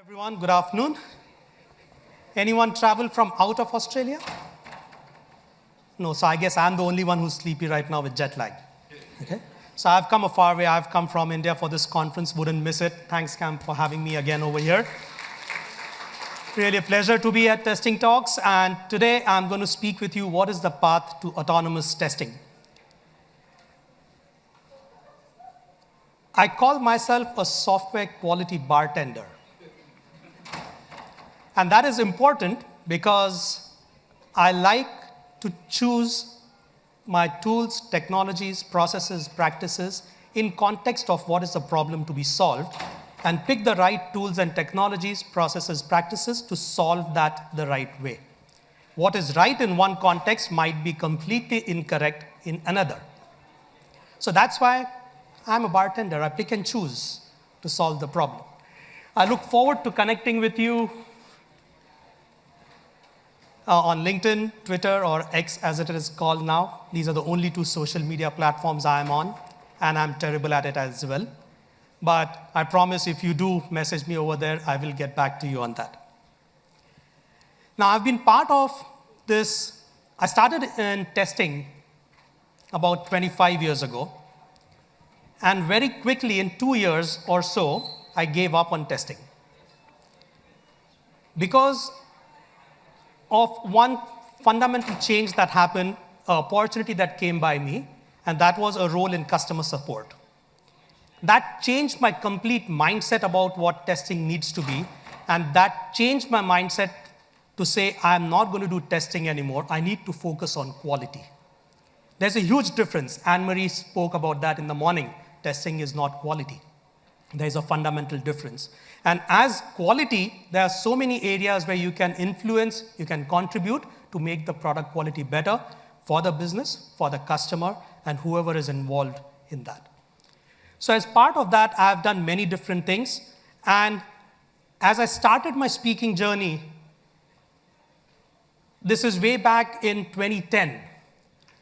Everyone, good afternoon. Anyone travel from out of Australia? No, so I guess I'm the only one who's sleepy right now with jet lag. Okay. So I've come a far way. I've come from India for this conference. Wouldn't miss it. Thanks, Cam, for having me again over here. Really a pleasure to be at Testing Talks. And today I'm going to speak with you what is the path to autonomous testing. I call myself a software quality bartender. And that is important because I like to choose my tools, technologies, processes, practices in context of what is the problem to be solved and pick the right tools and technologies, processes, practices to solve that the right way. What is right in one context might be completely incorrect in another. So that's why I'm a bartender. I pick and choose to solve the problem. I look forward to connecting with you on LinkedIn, Twitter, or X as it is called now. These are the only two social media platforms I'm on, and I'm terrible at it as well. But I promise if you do message me over there, I will get back to you on that. Now, I've been part of this. I started in testing about 25 years ago. And very quickly, in 2 years or so, I gave up on testing. Because of one fundamental change that happened, an opportunity that came by me, and that was a role in customer support. That changed my complete mindset about what testing needs to be, and that changed my mindset to say, I'm not going to do testing anymore. I need to focus on quality. There's a huge difference. Anne-Marie spoke about that in the morning. Testing is not quality. There's a fundamental difference. And as quality, there are so many areas where you can influence, you can contribute to make the product quality better for the business, for the customer, and whoever is involved in that. So as part of that, I've done many different things. And as I started my speaking journey, this is way back in 2010.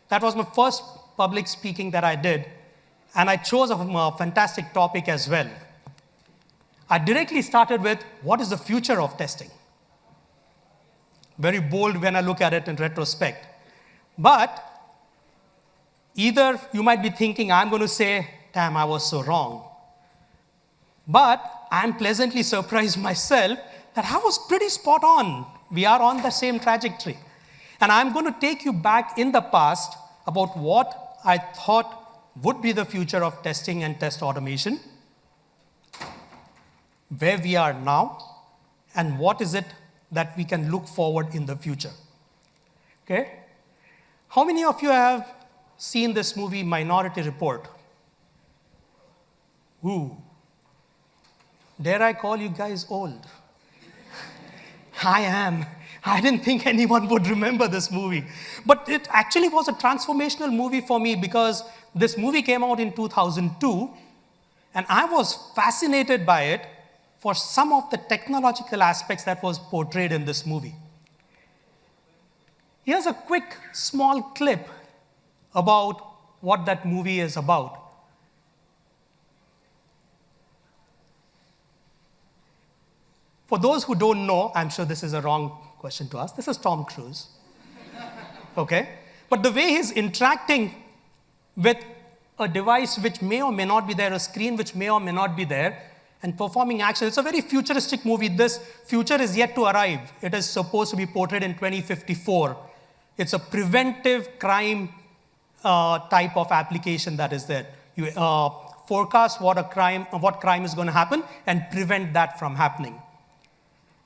That was my first public speaking that I did. And I chose a fantastic topic as well. I directly started with, what is the future of testing? Very bold when I look at it in retrospect. But either you might be thinking, I'm going to say, damn, I was so wrong. But I'm pleasantly surprised myself that I was pretty spot on. We are on the same trajectory. And I'm going to take you back in the past about what I thought would be the future of testing and test automation, where we are now, and what is it that we can look forward in the future. Okay? How many of you have seen this movie, Minority Report? Ooh. Dare I call you guys old? I am. I didn't think anyone would remember this movie. But it actually was a transformational movie for me because this movie came out in 2002, and I was fascinated by it for some of the technological aspects that was portrayed in this movie. Here's a quick, small clip about what that movie is about. For those who don't know, I'm sure this is a wrong question to ask. This is Tom Cruise. Okay? But the way he's interacting with a device which may or may not be there, a screen which may or may not be there, and performing action. It's a very futuristic movie. This future is yet to arrive. It is supposed to be portrayed in 2054. It's a preventive crime type of application that is there. You forecast what crime is going to happen and prevent that from happening.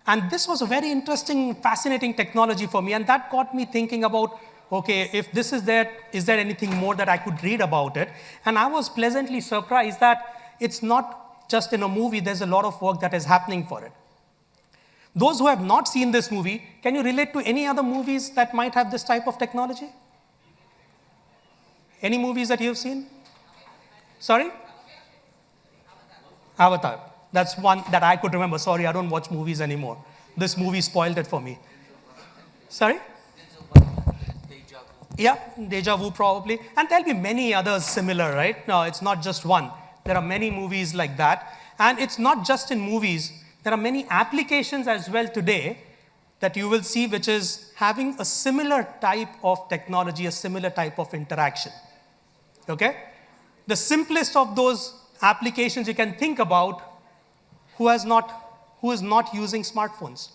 And this was a very interesting, fascinating technology for me, and that got me thinking about, okay, if this is there anything more that I could read about it? And I was pleasantly surprised that it's not just in a movie, there's a lot of work that is happening for it. Those who have not seen this movie, can you relate to any other movies that might have this type of technology? Any movies that you've seen? Sorry? Avatar. That's one that I could remember. Sorry, I don't watch movies anymore. This movie spoiled it for me. Sorry? Yeah, Deja Vu probably. And there'll be many others similar, right? No, it's not just one. There are many movies like that. And it's not just in movies. there are many applications as well today that you will see which is having a similar type of technology, a similar type of interaction. Okay? The simplest of those applications you can think about, who is not using smartphones.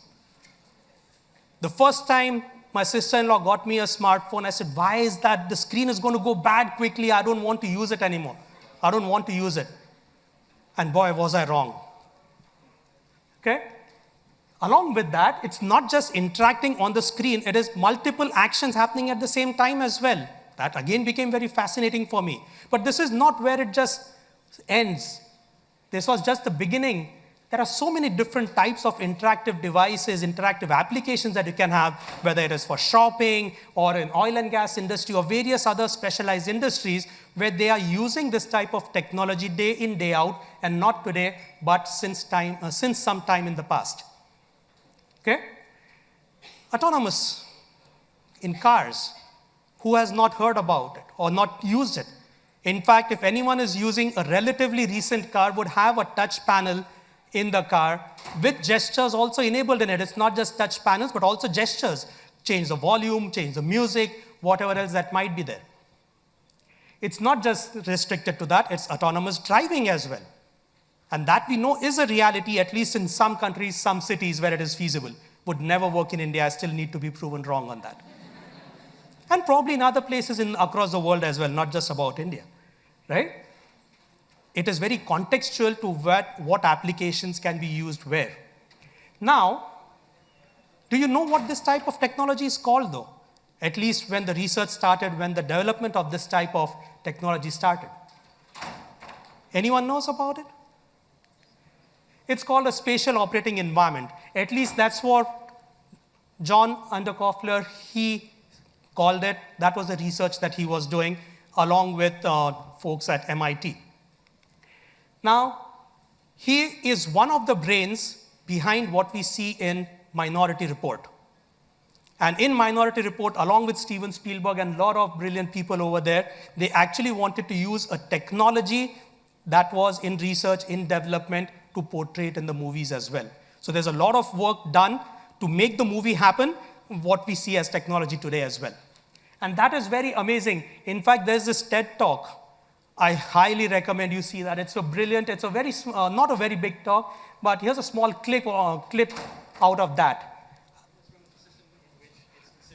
The first time my sister-in-law got me a smartphone, I said, why is that? The screen is going to go bad quickly. I don't want to use it anymore. I don't want to use it. And boy, was I wrong. Okay? Along with that, it's not just interacting on the screen. It is multiple actions happening at the same time as well. That again became very fascinating for me. But this is not where it just ends. This was just the beginning. There are so many different types of interactive devices, interactive applications that you can have, whether it is for shopping or in oil and gas industry or various other specialized industries where they are using this type of technology day in, day out, and not today, but since some time in the past. Okay? Autonomous in cars. Who has not heard about it or not used it? In fact, if anyone is using a relatively recent car, would have a touch panel in the car with gestures also enabled in it. It's not just touch panels, but also gestures. Change the volume, change the music, whatever else that might be there. It's not just restricted to that, it's autonomous driving as well. And that we know is a reality, at least in some countries, some cities where it is feasible. Would never work in India, I still need to be proven wrong on that. And probably in other places across the world as well, not just about India, right? It is very contextual to what applications can be used where. Now, do you know what this type of technology is called though? At least when the research started, when the development of this type of technology started. Anyone knows about it? It's called a spatial operating environment. At least that's what John Underkoffler, he called it. That was the research that he was doing along with folks at MIT. Now, he is one of the brains behind what we see in Minority Report. And in Minority Report, along with Steven Spielberg and a lot of brilliant people over there, they actually wanted to use a technology that was in research, in development, to portray it in the movies as well. So there's a lot of work done to make the movie happen, what we see as technology today as well. And that is very amazing. In fact, there's this TED Talk. I highly recommend you see that. It's so brilliant. It's a very not a very big talk, but here's a small clip out of that.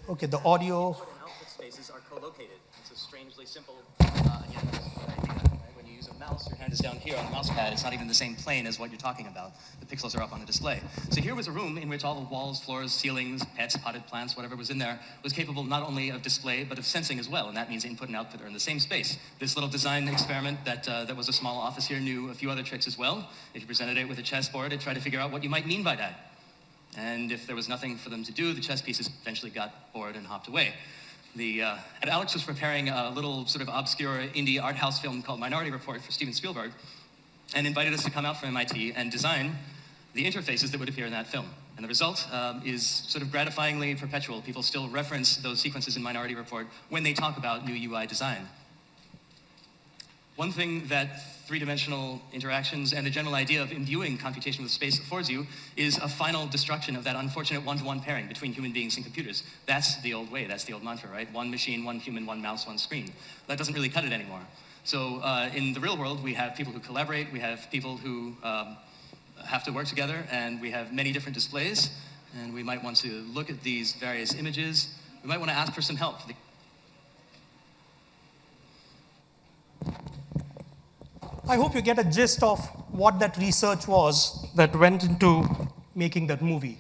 Okay, the audio. Input and output spaces are co-located. It's a strangely simple, again, idea. Right? When you use a mouse, your hand is down here on the mouse pad. It's not even the same plane as what you're talking about. The pixels are up on the display. So here was a room in which all the walls, floors, ceilings, pets, potted plants, whatever was in there, was capable not only of display, but of sensing as well. And that means input and output are in the same space. This little design experiment that was a small office here knew a few other tricks as well. If you presented it with a chessboard, it tried to figure out what you might mean by that. And if there was nothing for them to do, the chess pieces eventually got bored and hopped away. And Alex was preparing a little sort of obscure indie art house film called Minority Report for Steven Spielberg, and invited us to come out from MIT and design the interfaces that would appear in that film. And the result is sort of gratifyingly perpetual. People still reference those sequences in Minority Report when they talk about new UI design. One thing that three-dimensional interactions and the general idea of imbuing computation with space affords you is a final destruction of that unfortunate one-to-one pairing between human beings and computers. That's the old way, that's the old mantra, right? One machine, one human, one mouse, one screen. That doesn't really cut it anymore. So in the real world, we have people who collaborate, we have people who have to work together, and we have many different displays, and we might want to look at these various images. We might want to ask for some help. I hope you get a gist of what that research was that went into making that movie.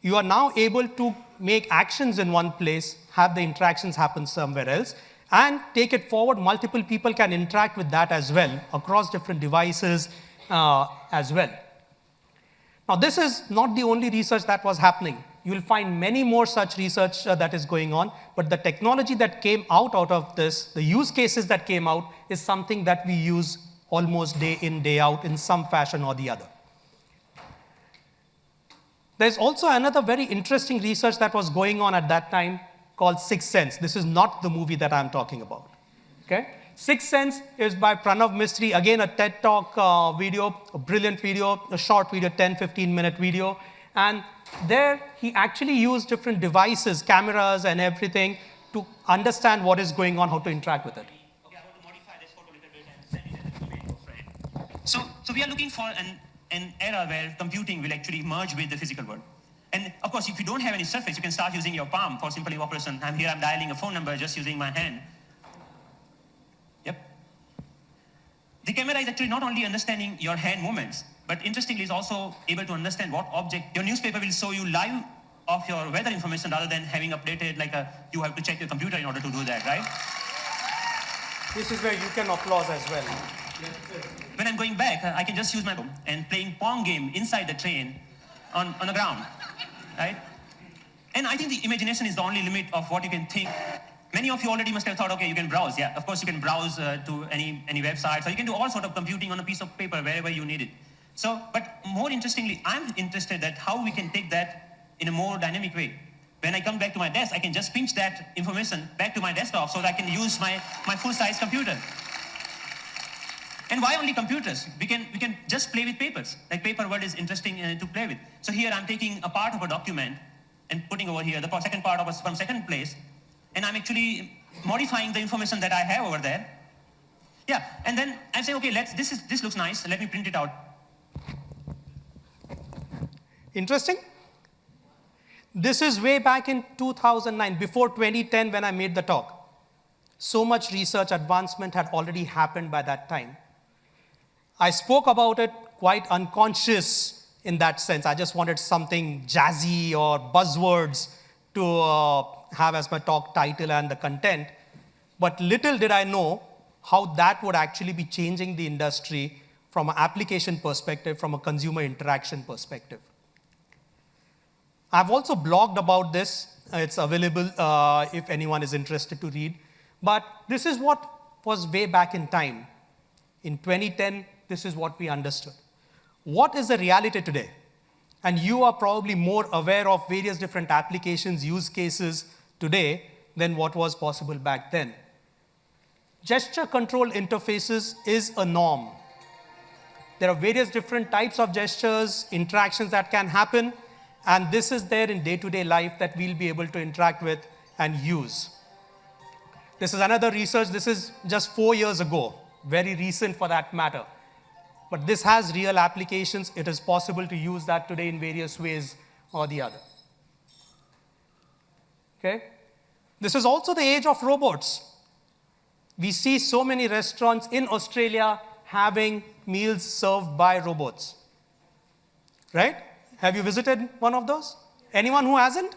You are now able to make actions in one place, have the interactions happen somewhere else, and take it forward. Multiple people can interact with that as well, across different devices as well. Now, this is not the only research that was happening. You will find many more such research that is going on, but the technology that came out of this, the use cases that came out, is something that we use almost day in, day out in some fashion or the other. There's also another very interesting research that was going on at that time called Sixth Sense. This is not the movie that I'm talking about, okay? Sixth Sense is by Pranav Mistry, again a TED Talk video, a brilliant video, a short video, 10, 15-minute video. And there he actually used different devices, cameras and everything to understand what is going on, how to interact with it. Okay, I want to modify this photo a little bit and send it as an email to a friend. So we are looking for an era where computing will actually merge with the physical world. And of course, if you don't have any surface, you can start using your palm for simple operation. I'm dialing a phone number just using my hand. Yep. The camera is actually not only understanding your hand movements, but interestingly, is also able to understand what object. Your newspaper will show you live of your weather information rather than having updated you have to check your computer in order to do that, right? This is where you can applause as well. When I'm going back, I can just use my phone and playing Pong game inside the train on the ground, right? And I think the imagination is the only limit of what you can think. Many of you already must have thought, okay, you can browse. Yeah, of course you can browse to any website. So you can do all sort of computing on a piece of paper wherever you need it. So, but more interestingly, I'm interested that how we can take that in a more dynamic way. When I come back to my desk, I can just pinch that information back to my desktop so that I can use my full-size computer. And why only computers? We can just play with papers. Like paper world is interesting to play with. So here I'm taking a part of a document and putting over here the second part from second place. And I'm actually modifying the information that I have over there. Yeah, and then I say, okay, this looks nice. Let me print it out. Interesting. This is way back in 2009, before 2010 when I made the talk. So much research advancement had already happened by that time. I spoke about it quite unconscious in that sense. I just wanted something jazzy or buzzwords to have as my talk title and the content. But little did I know how that would actually be changing the industry from an application perspective, from a consumer interaction perspective. I've also blogged about this. It's available if anyone is interested to read. But this is what was way back in time. In 2010, this is what we understood. What is the reality today? And you are probably more aware of various different applications, use cases today than what was possible back then. Gesture control interfaces is a norm. There are various different types of gestures, interactions that can happen, and this is there in day-to-day life that we'll be able to interact with and use. This is another research. This is just 4 years ago, very recent for that matter. But this has real applications. It is possible to use that today in various ways or the other. Okay? This is also the age of robots. We see so many restaurants in Australia having meals served by robots. Right? Have you visited one of those? Anyone who hasn't?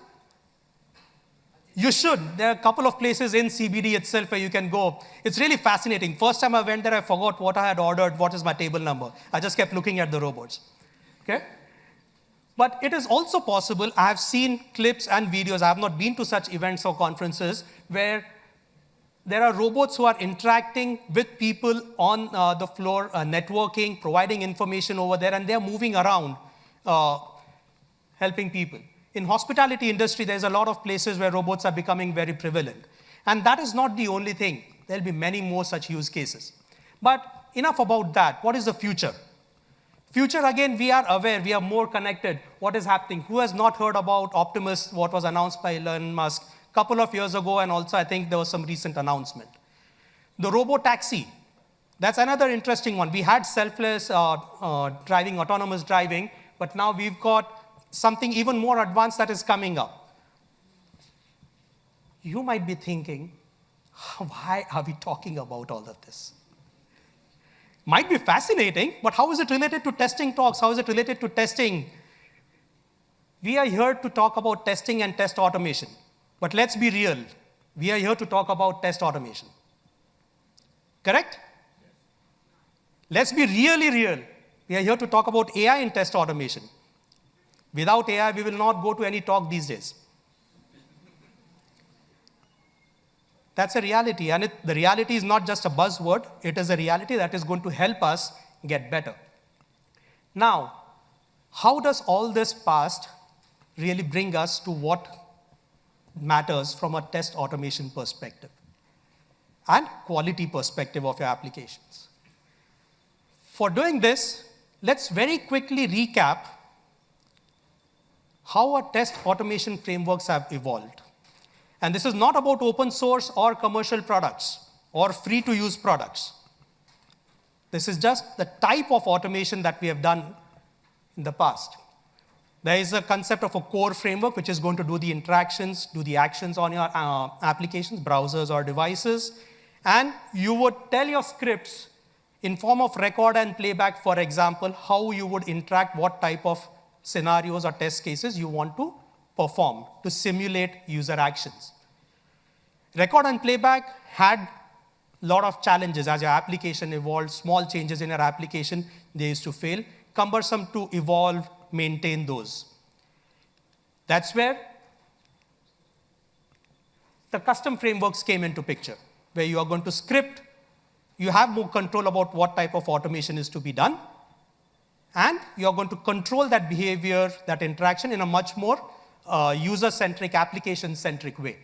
You should. There are a couple of places in CBD itself where you can go. It's really fascinating. First time I went there, I forgot what I had ordered, what is my table number. I just kept looking at the robots. Okay? But it is also possible, I have seen clips and videos, I have not been to such events or conferences, where there are robots who are interacting with people on the floor, networking, providing information over there, and they're moving around, helping people. In hospitality industry, there's a lot of places where robots are becoming very prevalent. And that is not the only thing. There'll be many more such use cases. But enough about that. What is the future? Future, again, we are aware, we are more connected. What is happening? Who has not heard about Optimus, what was announced by Elon Musk a couple of years ago, and also I think there was some recent announcement. The robo-taxi, that's another interesting one. We had selfless driving, autonomous driving, but now we've got something even more advanced that is coming up. You might be thinking, why are we talking about all of this? Might be fascinating, but how is it related to testing talks? How is it related to testing? We are here to talk about testing and test automation. But let's be real. We are here to talk about test automation. Correct? Let's be really real. We are here to talk about AI in test automation. Without AI, we will not go to any talk these days. That's a reality, and the reality is not just a buzzword. It is a reality that is going to help us get better. Now, how does all this past really bring us to what matters from a test automation perspective? and quality perspective of your applications. For doing this, let's very quickly recap how our test automation frameworks have evolved. And this is not about open source or commercial products or free-to-use products. This is just the type of automation that we have done in the past. There is a concept of a core framework, which is going to do the interactions, do the actions on your applications, browsers, or devices. And you would tell your scripts in form of record and playback, for example, how you would interact, what type of scenarios or test cases you want to perform to simulate user actions. Record and playback had a lot of challenges as your application evolved. Small changes in your application, they used to fail. Cumbersome to evolve, maintain those. That's where the custom frameworks came into picture, where you are going to script, you have more control about what type of automation is to be done, and you're going to control that behavior, that interaction in a much more user-centric, application-centric way.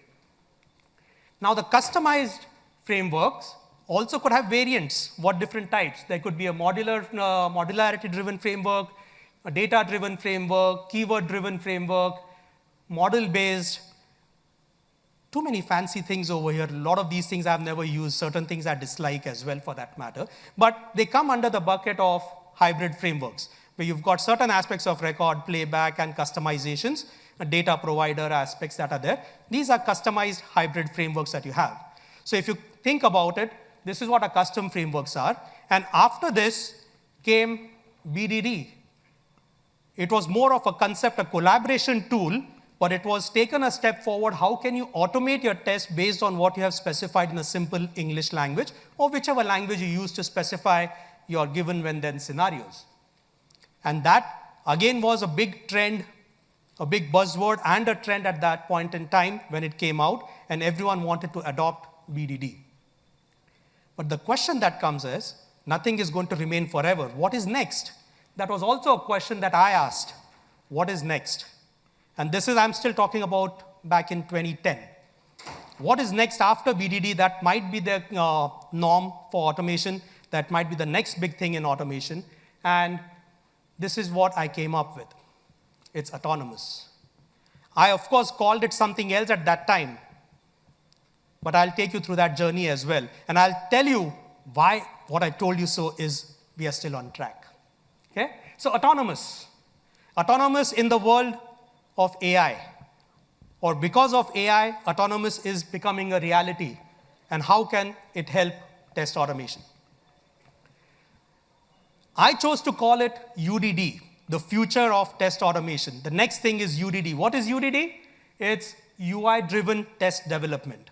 Now, the customized frameworks also could have variants. What different types? There could be a modularity-driven framework, a data-driven framework, keyword-driven framework, model-based. Too many fancy things over here. A lot of these things I've never used. Certain things I dislike as well, for that matter. But they come under the bucket of hybrid frameworks, where you've got certain aspects of record, playback, and customizations, data provider aspects that are there. These are customized hybrid frameworks that you have. So if you think about it, this is what our custom frameworks are. And after this came BDD. It was more of a concept, a collaboration tool, but it was taken a step forward. How can you automate your test based on what you have specified in a simple English language, or whichever language you use to specify your given when-then scenarios? And that, again, was a big trend, a big buzzword, and a trend at that point in time when it came out, and everyone wanted to adopt BDD. But the question that comes is, nothing is going to remain forever. What is next? That was also a question that I asked. What is next? And this is, I'm still talking about back in 2010. What is next after BDD that might be the norm for automation, that might be the next big thing in automation? And this is what I came up with. It's autonomous. I, of course, called it something else at that time, but I'll take you through that journey as well. And I'll tell you why what I told you so is we are still on track. Okay? So autonomous. Autonomous in the world of AI, or because of AI, autonomous is becoming a reality. And how can it help test automation? I chose to call it UDD, the future of test automation. The next thing is UDD. What is UDD? It's UI-driven test development.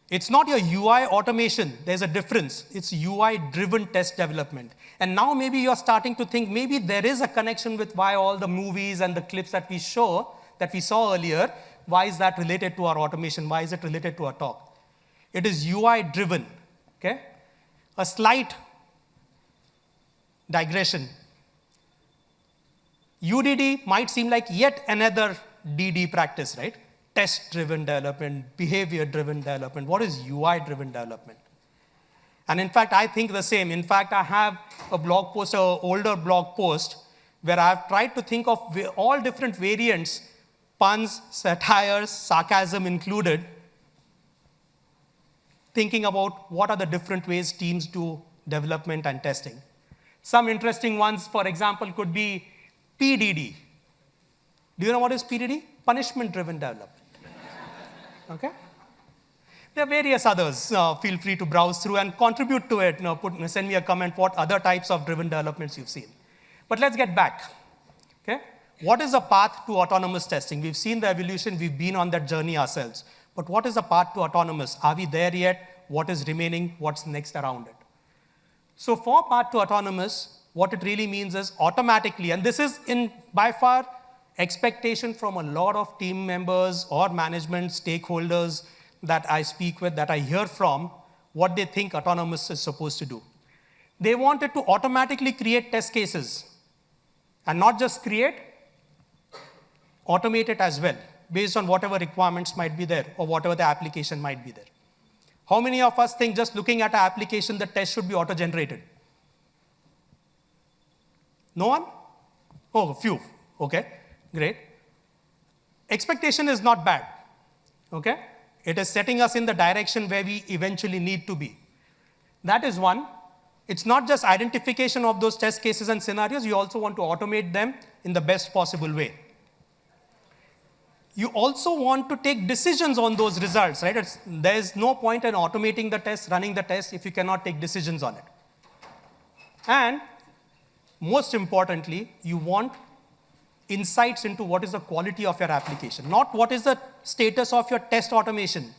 It's not your UI automation. There's a difference. It's UI-driven test development. And now maybe you're starting to think maybe there is a connection with why all the movies and the clips that we saw earlier, why is that related to our automation? Why is it related to our talk? It is UI-driven. Okay? A slight digression. UDD might seem like yet another DD practice, right? Test-driven development, behavior-driven development. What is UI-driven development? And in fact, I think the same. In fact, I have a blog post, an older blog post, where I've tried to think of all different variants, puns, satires, sarcasm included, thinking about what are the different ways teams do development and testing. Some interesting ones, for example, could be PDD. Do you know what is PDD? Punishment-driven development. Okay? There are various others. Feel free to browse through and contribute to it. Send me a comment what other types of driven developments you've seen. But let's get back. Okay? What is the path to autonomous testing? We've seen the evolution. We've been on that journey ourselves. But what is the path to autonomous? Are we there yet? What is remaining? What's next around it? So for path to autonomous, what it really means is automatically, and this is in by far expectation from a lot of team members or management stakeholders that I speak with, that I hear from, what they think autonomous is supposed to do. They want it to automatically create test cases, and not just create, automate it as well, based on whatever requirements might be there or whatever the application might be there. How many of us think just looking at an application, the test should be auto-generated? No one? Oh, a few. Okay, great. Expectation is not bad. Okay? It is setting us in the direction where we eventually need to be. That is one. It's not just identification of those test cases and scenarios, you also want to automate them in the best possible way. You also want to take decisions on those results, right? There is no point in automating the test, running the test, if you cannot take decisions on it. And most importantly, you want insights into what is the quality of your application, not what is the status of your test automation.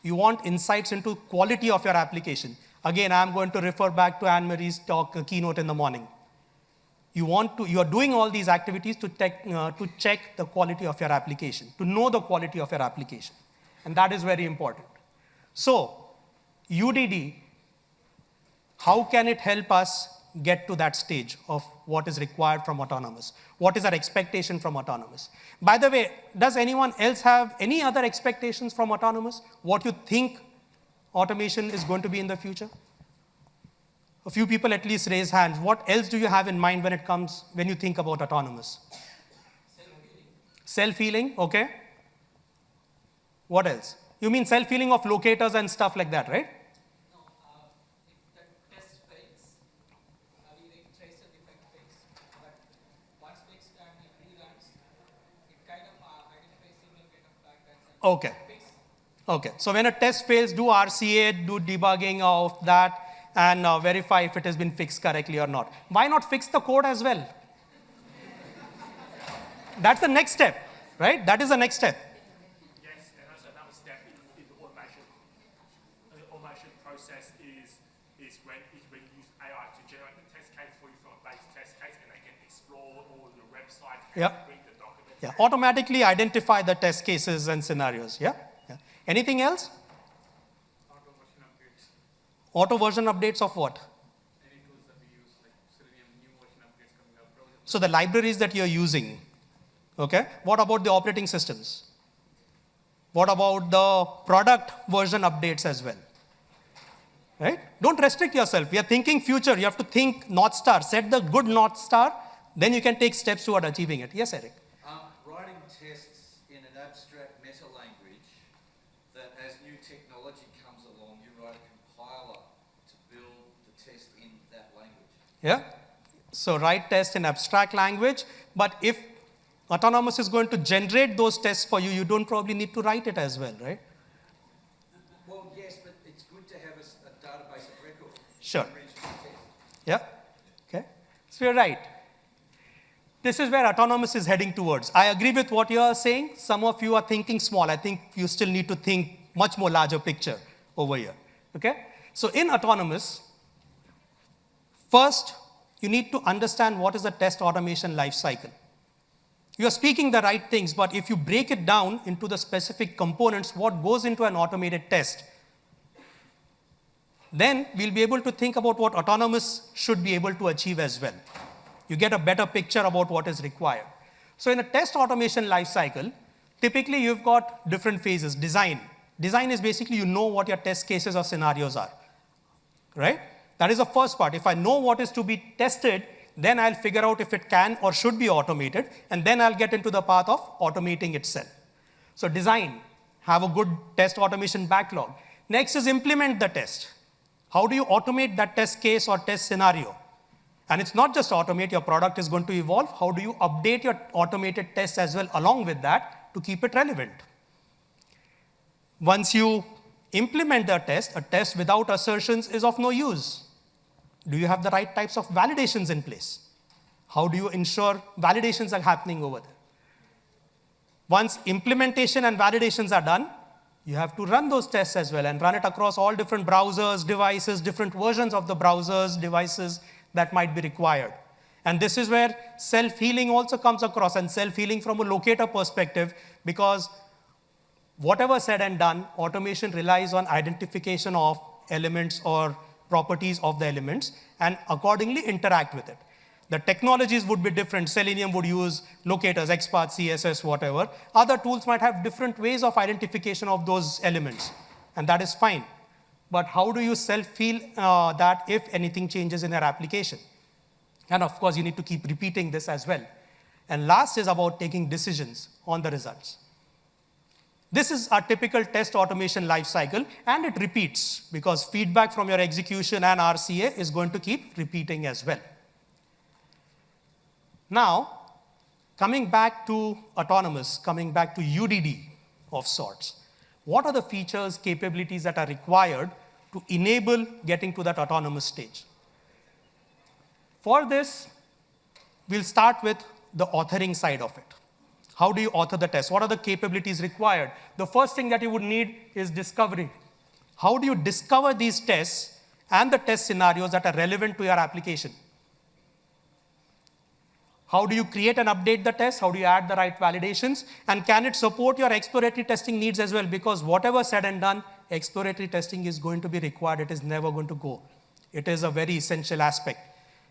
You want insights into quality of your application. Again, I'm going to refer back to Anne-Marie's keynote in the morning. You are doing all these activities to check the quality of your application, to know the quality of your application. And that is very important. So, UDD, how can it help us get to that stage of what is required from autonomous? What is our expectation from autonomous? By the way, does anyone else have any other expectations from autonomous? What you think automation is going to be in the future? A few people at least raise hands. What else do you have in mind when you think about autonomous? Self-healing. Self-healing, okay. What else? You mean self-healing of locators and stuff like that, right? No, if the test fails, we trace a defect fails. But once fixed and it reruns, it kind of identifies single kind of flag that's Okay. Okay. So when a test fails, do RCA, do debugging of that, and verify if it has been fixed correctly or not. Why not fix the code as well? That's the next step, right? That is the next step. Yes, and that's another step in the automation. The automation process is when you use AI to generate the test case for you from a base test case, and they can explore all your websites, Yeah. read the documents. Yeah. Automatically identify the test cases and scenarios. Yeah. Yeah. Anything else? Auto version updates. Auto version updates of what? Any tools that we use, like Selenium, new version updates coming out. So the libraries that you're using, okay? What about the operating systems? What about the product version updates as well? Right? Don't restrict yourself. We are thinking future. You have to think North Star. Set the good North Star. Then you can take steps toward achieving it. Yes, Eric? Writing tests in an abstract meta language that as new technology comes along, you write a compiler to build the test in that language. Yeah? So write tests in abstract language, but if autonomous is going to generate those tests for you, you don't probably need to write it as well, right? Well, yes, but it's good to have a database of record. Sure. To reach the test. Yeah? Okay. So you're right. This is where autonomous is heading towards. I agree with what you are saying. Some of you are thinking small. I think you still need to think much more larger picture over here. Okay? So in autonomous, first, you need to understand what is the test automation lifecycle. You are speaking the right things, but if you break it down into the specific components, what goes into an automated test, then we'll be able to think about what autonomous should be able to achieve as well. You get a better picture about what is required. So in a test automation lifecycle, typically you've got different phases. Design. Design is basically you know what your test cases or scenarios are, right? That is the first part. If I know what is to be tested, then I'll figure out if it can or should be automated, and then I'll get into the path of automating itself. So design, have a good test automation backlog. Next is implement the test. How do you automate that test case or test scenario? And it's not just automate, your product is going to evolve. How do you update your automated tests as well along with that to keep it relevant? Once you implement the test, a test without assertions is of no use. Do you have the right types of validations in place? How do you ensure validations are happening over there? Once implementation and validations are done, you have to run those tests as well and run it across all different browsers, devices, different versions of the browsers, devices that might be required. And this is where self-healing also comes across, and self-healing from a locator perspective, because whatever said and done, automation relies on identification of elements or properties of the elements and accordingly interact with it. The technologies would be different. Selenium would use locators, XPath, CSS, whatever. Other tools might have different ways of identification of those elements, and that is fine. but how do you self-feel that if anything changes in your application? And of course, you need to keep repeating this as well. And last is about taking decisions on the results. This is a typical test automation lifecycle, and it repeats because feedback from your execution and RCA is going to keep repeating as well. Now, coming back to autonomous, coming back to UDD of sorts, what are the features, capabilities that are required to enable getting to that autonomous stage? For this, we'll start with the authoring side of it. How do you author the test? What are the capabilities required? The first thing that you would need is discovery. How do you discover these tests and the test scenarios that are relevant to your application? How do you create and update the test? How do you add the right validations? And can it support your exploratory testing needs as well? Because whatever said and done, exploratory testing is going to be required. It is never going to go. It is a very essential aspect.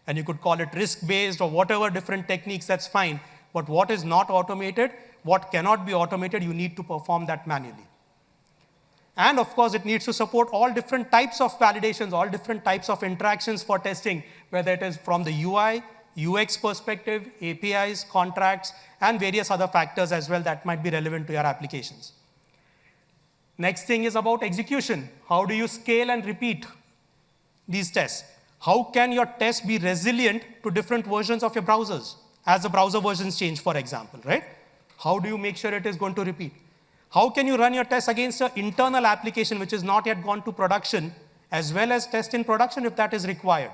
And you could call it risk-based or whatever different techniques, that's fine. But what is not automated, what cannot be automated, you need to perform that manually. And of course, it needs to support all different types of validations, all different types of interactions for testing, whether it is from the UI, UX perspective, APIs, contracts, and various other factors as well that might be relevant to your applications. Next thing is about execution. How do you scale and repeat these tests? How can your tests be resilient to different versions of your browsers? As the browser versions change, for example, right? How do you make sure it is going to repeat? How can you run your tests against an internal application which is not yet gone to production, as well as test in production if that is required?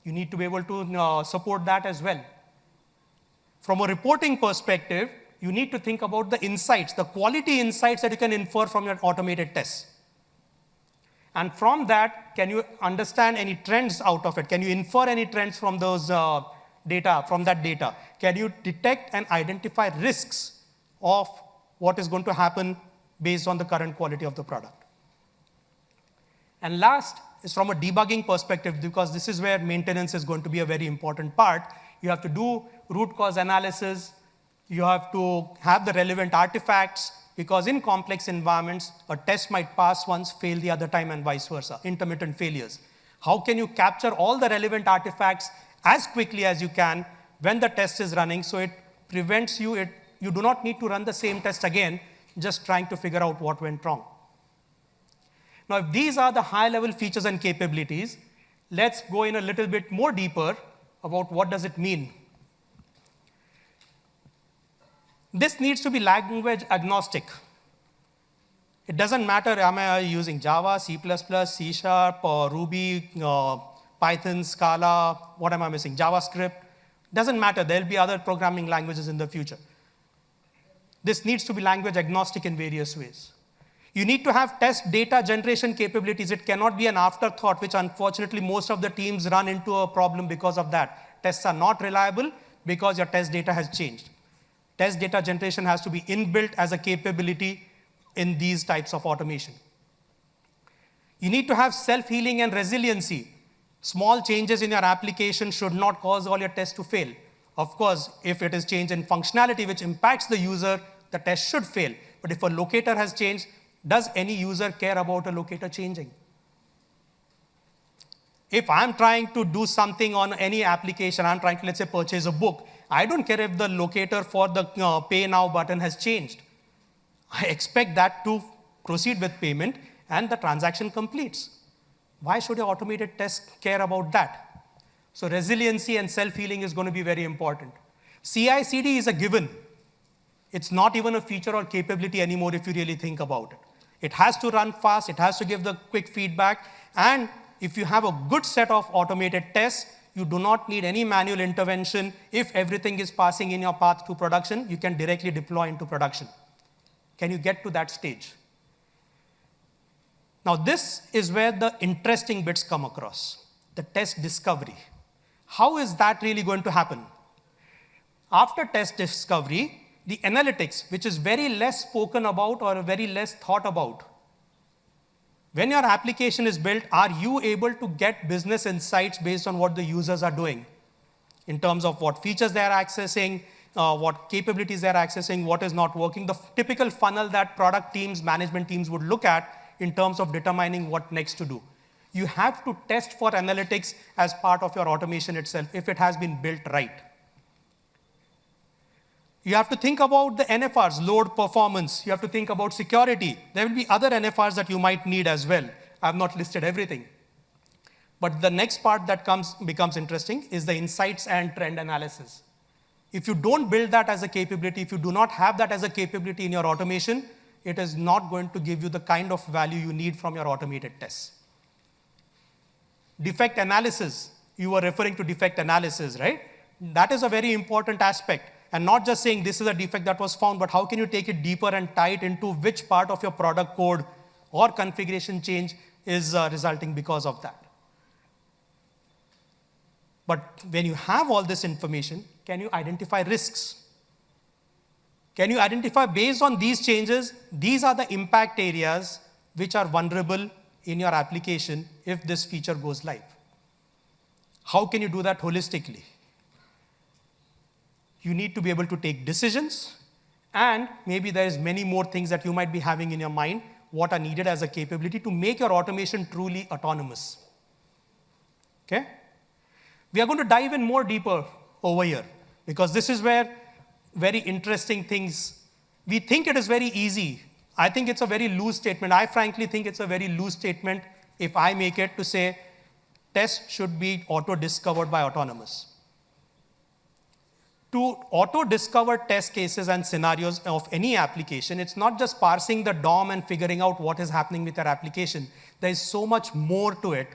You need to be able to support that as well. From a reporting perspective, you need to think about the insights, the quality insights that you can infer from your automated tests. And from that, can you understand any trends out of it? Can you infer any trends from those data, from that data? Can you detect and identify risks of what is going to happen based on the current quality of the product? And last is from a debugging perspective, because this is where maintenance is going to be a very important part. You have to do root cause analysis. You have to have the relevant artifacts, because in complex environments, a test might pass once, fail the other time, and vice versa, intermittent failures. How can you capture all the relevant artifacts as quickly as you can when the test is running, so it prevents you, you do not need to run the same test again, just trying to figure out what went wrong. Now, if these are the high-level features and capabilities, let's go in a little bit more deeper about what does it mean. This needs to be language agnostic. It doesn't matter, am I using Java, C++, C#, or Ruby, Python, Scala, what am I missing, JavaScript? Doesn't matter, there'll be other programming languages in the future. This needs to be language agnostic in various ways. You need to have test data generation capabilities. It cannot be an afterthought, which unfortunately most of the teams run into a problem because of that. Tests are not reliable because your test data has changed. Test data generation has to be inbuilt as a capability in these types of automation. You need to have self-healing and resiliency. Small changes in your application should not cause all your tests to fail. Of course, if it is change in functionality which impacts the user, the test should fail. But if a locator has changed, does any user care about a locator changing? If I'm trying to do something on any application, I'm trying to, let's say, purchase a book, I don't care if the locator for the pay now button has changed. I expect that to proceed with payment and the transaction completes. Why should your automated test care about that? So resiliency and self-healing is going to be very important. CI/CD is a given. It's not even a feature or capability anymore if you really think about it. It has to run fast, it has to give the quick feedback, and if you have a good set of automated tests, you do not need any manual intervention. If everything is passing in your path to production, you can directly deploy into production. Can you get to that stage? Now, this is where the interesting bits come across, the test discovery. How is that really going to happen? After test discovery, the analytics, which is very less spoken about or very less thought about. When your application is built, are you able to get business insights based on what the users are doing in terms of what features they are accessing, what capabilities they are accessing, what is not working? The typical funnel that product teams, management teams would look at in terms of determining what next to do. You have to test for analytics as part of your automation itself if it has been built right. You have to think about the NFRs, load performance. You have to think about security. There will be other NFRs that you might need as well. I've not listed everything. But the next part that becomes interesting is the insights and trend analysis. If you don't build that as a capability, if you do not have that as a capability in your automation, it is not going to give you the kind of value you need from your automated tests. Defect analysis, you were referring to defect analysis, right? That is a very important aspect. And not just saying this is a defect that was found, but how can you take it deeper and tie it into which part of your product code or configuration change is resulting because of that. But when you have all this information, can you identify risks? Can you identify based on these changes, these are the impact areas which are vulnerable in your application if this feature goes live? How can you do that holistically? You need to be able to take decisions, and maybe there is many more things that you might be having in your mind what are needed as a capability to make your automation truly autonomous. Okay? We are going to dive in more deeper over here because this is where very interesting things, we think it is very easy. I think it's a very loose statement. I frankly think it's a very loose statement if I make it to say tests should be auto-discovered by autonomous. To auto-discover test cases and scenarios of any application, it's not just parsing the DOM and figuring out what is happening with your application. There is so much more to it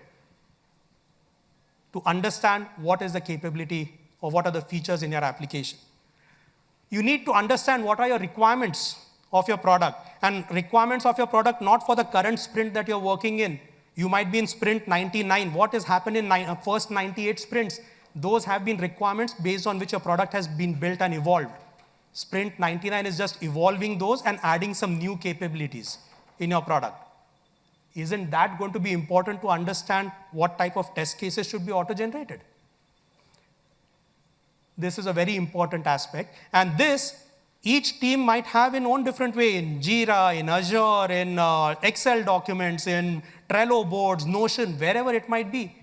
to understand what is the capability or what are the features in your application. You need to understand what are your requirements of your product, and requirements of your product not for the current sprint that you're working in. You might be in sprint 99. What has happened in first 98 sprints? Those have been requirements based on which your product has been built and evolved. Sprint 99 is just evolving those and adding some new capabilities in your product. Isn't that going to be important to understand what type of test cases should be auto-generated? This is a very important aspect. And this, each team might have in own different way in Jira, in Azure, in Excel documents, in Trello boards, Notion, wherever it might be.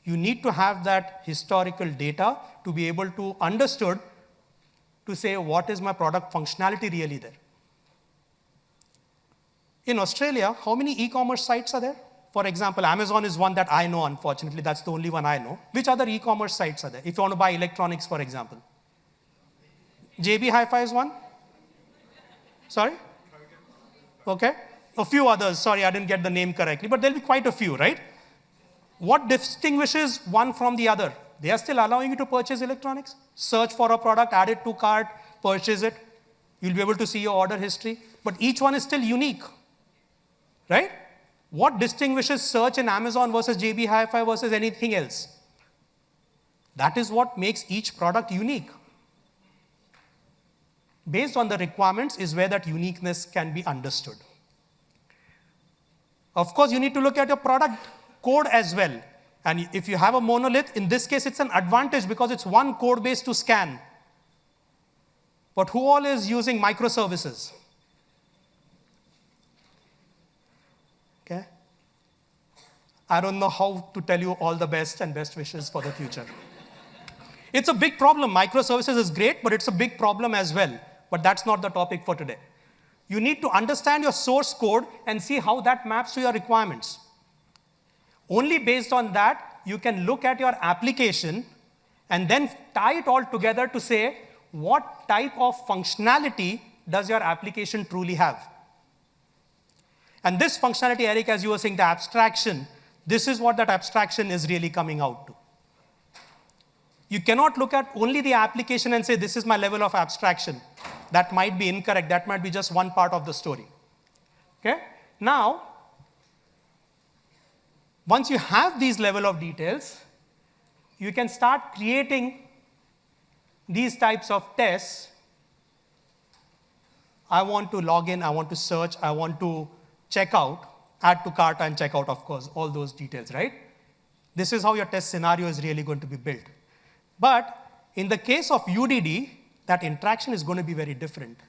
You need to have that historical data to be able to understood to say what is my product functionality really there. In Australia, how many e-commerce sites are there? For example, Amazon is one that I know, unfortunately. That's the only one I know. Which other e-commerce sites are there? If you want to buy electronics, for example. JB Hi-Fi is one? Sorry? Okay. A few others. Sorry, I didn't get the name correctly. But there'll be quite a few, right? What distinguishes one from the other? They are still allowing you to purchase electronics. Search for a product, add it to cart, purchase it. You'll be able to see your order history. But each one is still unique, right? What distinguishes search in Amazon versus JB Hi-Fi versus anything else? That is what makes each product unique. Based on the requirements is where that uniqueness can be understood. Of course, you need to look at your product code as well. And if you have a monolith, in this case, it's an advantage because it's one code base to scan. But who all is using microservices? Okay? I don't know how to tell you all the best and best wishes for the future. It's a big problem. Microservices is great, but it's a big problem as well. But that's not the topic for today. You need to understand your source code and see how that maps to your requirements. Only based on that, you can look at your application and then tie it all together to say, what type of functionality does your application truly have? And this functionality, Eric, as you were saying, the abstraction, this is what that abstraction is really coming out to. You cannot look at only the application and say, this is my level of abstraction. That might be incorrect. That might be just one part of the story. Okay? Now, once you have these level of details, you can start creating these types of tests. I want to log in, I want to search, I want to check out, add to cart and check out, of course, all those details, right? This is how your test scenario is really going to be built. But in the case of UDD, that interaction is going to be very different.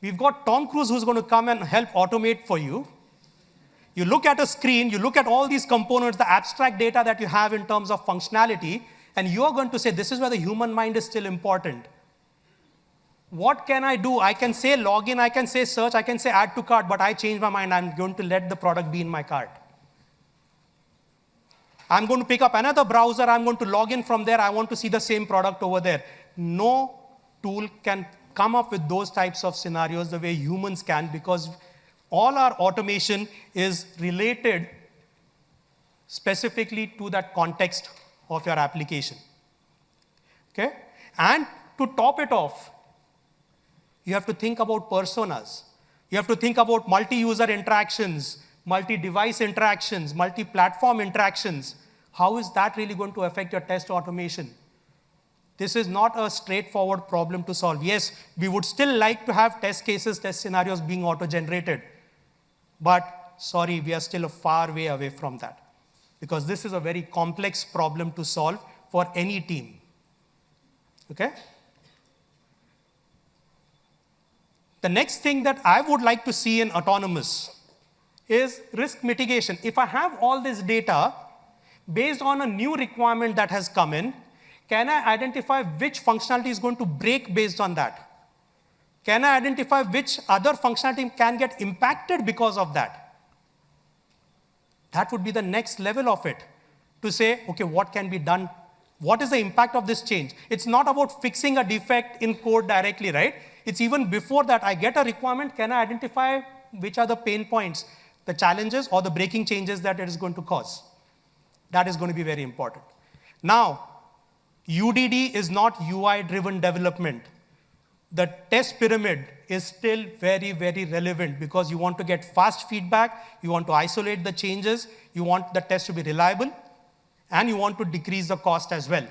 We've got Tom Cruise who's going to come and help automate for you, You look at a screen, you look at all these components, the abstract data that you have in terms of functionality, and you're going to say, this is where the human mind is still important. What can I do? I can say login, I can say search, I can say add to cart, but I change my mind. I'm going to let the product be in my cart. I'm going to pick up another browser. I'm going to log in from there. I want to see the same product over there. No tool can come up with those types of scenarios the way humans can, because all our automation is related specifically to that context of your application. Okay? And to top it off, you have to think about personas. You have to think about multi-user interactions, multi-device interactions, multi-platform interactions. How is that really going to affect your test automation? This is not a straightforward problem to solve. Yes, we would still like to have test cases, test scenarios being auto-generated. But sorry, we are still a far way away from that, because this is a very complex problem to solve for any team. Okay? The next thing that I would like to see in autonomous is risk mitigation. If I have all this data, based on a new requirement that has come in, can I identify which functionality is going to break based on that? Can I identify which other functionality can get impacted because of that? That would be the next level of it, to say, okay, what can be done? What is the impact of this change? It's not about fixing a defect in code directly, right? It's even before that. I get a requirement, can I identify which are the pain points, the challenges, or the breaking changes that it is going to cause? That is going to be very important. Now, UDD is not UI-driven development. The test pyramid is still very, very relevant, because you want to get fast feedback, you want to isolate the changes, you want the test to be reliable, and you want to decrease the cost as well.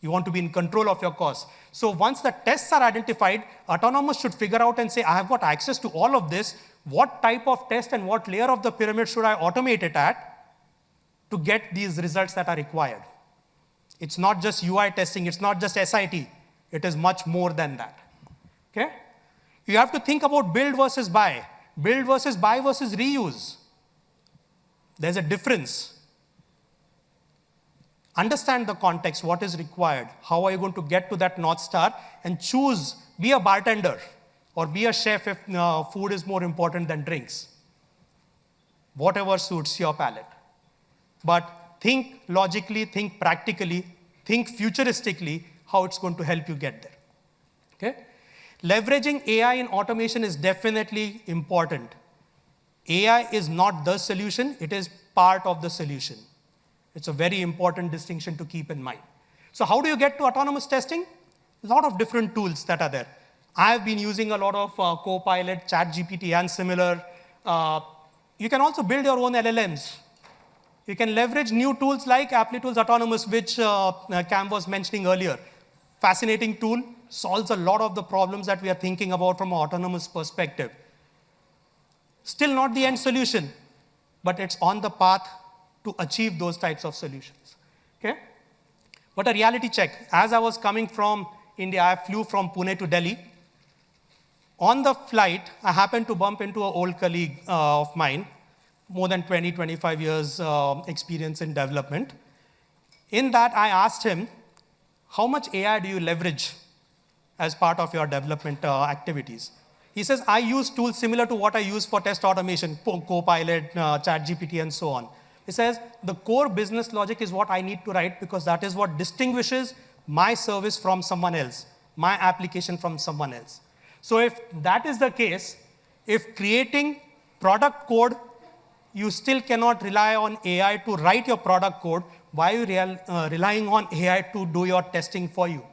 You want to be in control of your costs. So once the tests are identified, autonomous should figure out and say, I have got access to all of this. What type of test and what layer of the pyramid should I automate it at to get these results that are required? It's not just UI testing. It's not just SIT. It is much more than that. Okay? You have to think about build versus buy. Build versus buy versus reuse. There's a difference. Understand the context, what is required. How are you going to get to that North Star? And choose, be a bartender or be a chef if food is more important than drinks. Whatever suits your palate. But think logically, think practically, think futuristically how it's going to help you get there. Okay? Leveraging AI in automation is definitely important. AI is not the solution, it is part of the solution. It's a very important distinction to keep in mind. So how do you get to autonomous testing? A lot of different tools that are there. I've been using a lot of Copilot, ChatGPT, and similar. You can also build your own LLMs. You can leverage new tools like Applitools Autonomous, which Cam was mentioning earlier. Fascinating tool, solves a lot of the problems that we are thinking about from an autonomous perspective. Still not the end solution, but it's on the path to achieve those types of solutions. Okay? But a reality check. As I was coming from India, I flew from Pune to Delhi. On the flight, I happened to bump into an old colleague of mine, more than 20, 25 years experience in development. In that, I asked him, how much AI do you leverage as part of your development activities? He says, I use tools similar to what I use for test automation, Copilot, ChatGPT, and so on. He says, the core business logic is what I need to write, because that is what distinguishes my service from someone else, my application from someone else. So if that is the case, if creating product code, you still cannot rely on AI to write your product code, why are you relying on AI to do your testing for you?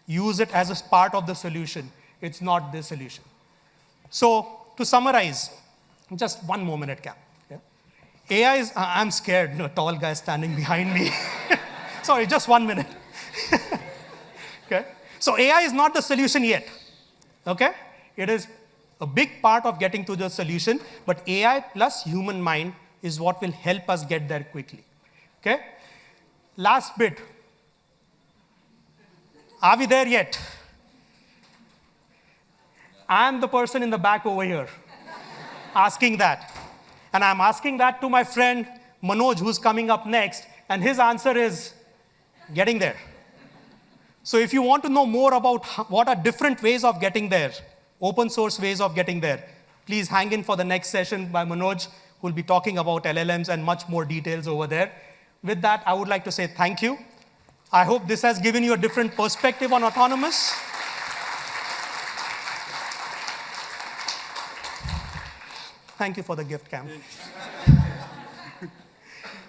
Use it as a part of the solution. It's not the solution. So to summarize, just one more minute, Cam. AI is, I'm scared, a tall guy standing behind me. Sorry, just 1 minute. Okay? So AI is not the solution yet. Okay? It is a big part of getting to the solution, but AI plus human mind is what will help us get there quickly. Okay? Last bit. Are we there yet? I'm the person in the back over here asking that. And I'm asking that to my friend Manoj, who's coming up next, and his answer is getting there. So if you want to know more about what are different ways of getting there, open source ways of getting there, please hang in for the next session by Manoj, who will be talking about LLMs and much more details over there. With that, I would like to say thank you. I hope this has given you a different perspective on autonomous. Thank you for the gift, Cam.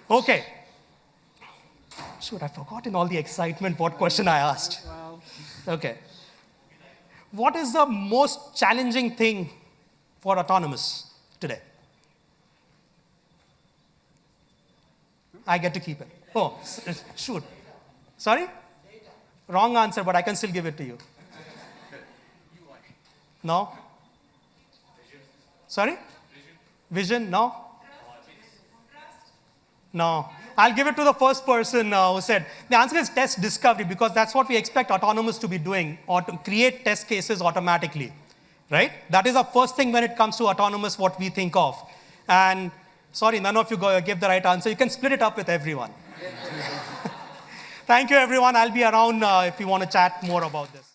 Okay. Shoot, I've forgotten all the excitement, what question I asked. Okay. What is the most challenging thing for autonomous today? I get to keep it. Oh, shoot. Sorry? Wrong answer, but I can still give it to you. No? Sorry? Vision? No? No. I'll give it to the first person who said. The answer is test discovery, because that's what we expect autonomous to be doing, or to create test cases automatically, right? That is the first thing when it comes to autonomous, what we think of. And sorry, none of you gave the right answer. You can split it up with everyone. Thank you, everyone. I'll be around if you want to chat more about this.